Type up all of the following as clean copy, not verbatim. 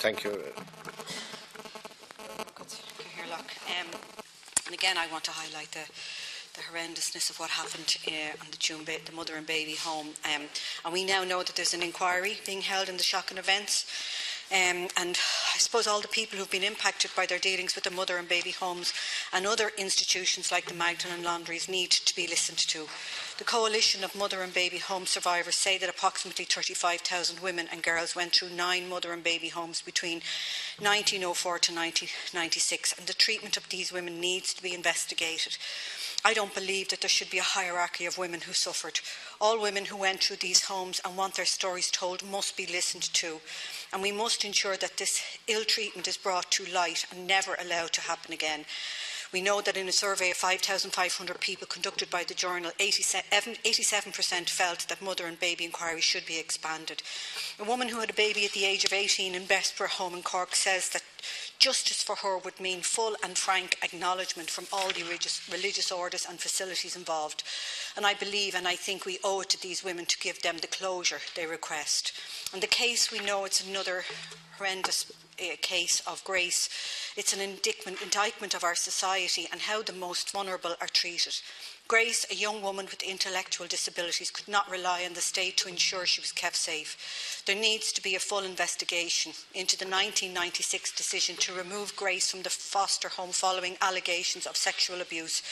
Thank you. And again, I want to highlight the horrendousness of what happened on the mother and baby home. And we now know that there's an inquiry being held in the shocking events. And I suppose all the people who've been impacted by their dealings with the mother and baby homes and other institutions like the Magdalen Laundries need to be listened to. The Coalition of Mother and Baby Home Survivors say that approximately 35,000 women and girls went through 9 mother and baby homes between 1904 to 1996, and the treatment of these women needs to be investigated. I don't believe that there should be a hierarchy of women who suffered. All women who went through these homes and want their stories told must be listened to, and we must ensure that this ill treatment is brought to light and never allowed to happen again. We know that in a survey of 5,500 people conducted by the journal, 87% felt that mother and baby inquiries should be expanded. A woman who had a baby at the age of 18 in Bessborough Home in Cork says that justice for her would mean full and frank acknowledgement from all the religious orders and facilities involved. And I believe and I think we owe it to these women to give them the closure they request. And the case, we know it's another horrendous case of Grace. It's an indictment of our society and how the most vulnerable are treated. Grace, a young woman with intellectual disabilities, could not rely on the state to ensure she was kept safe. There needs to be a full investigation into the 1996 decision to remove Grace from the foster home following allegations of sexual abuse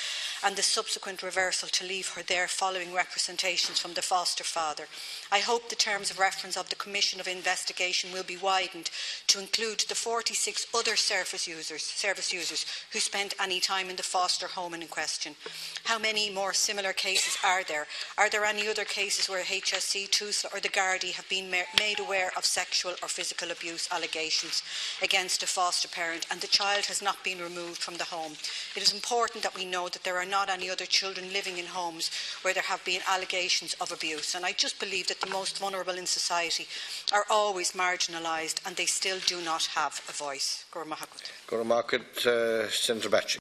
and the subsequent reversal to leave her there following representations from the foster father. I hope the terms of reference of the Commission of Investigation will be widened to include the 46 other service users who spent any time in the foster home in question. How many more similar cases are there? Are there any other cases where HSC, TUSLA or the Gardaí have been made aware of sexual or physical abuse allegations against a foster parent and the child has not been removed from the home? It is important that we know that there are not any other children living in homes where there have been allegations of abuse, and I just believe that the most vulnerable in society are always marginalised and they still do not have a voice. Senator Batchy.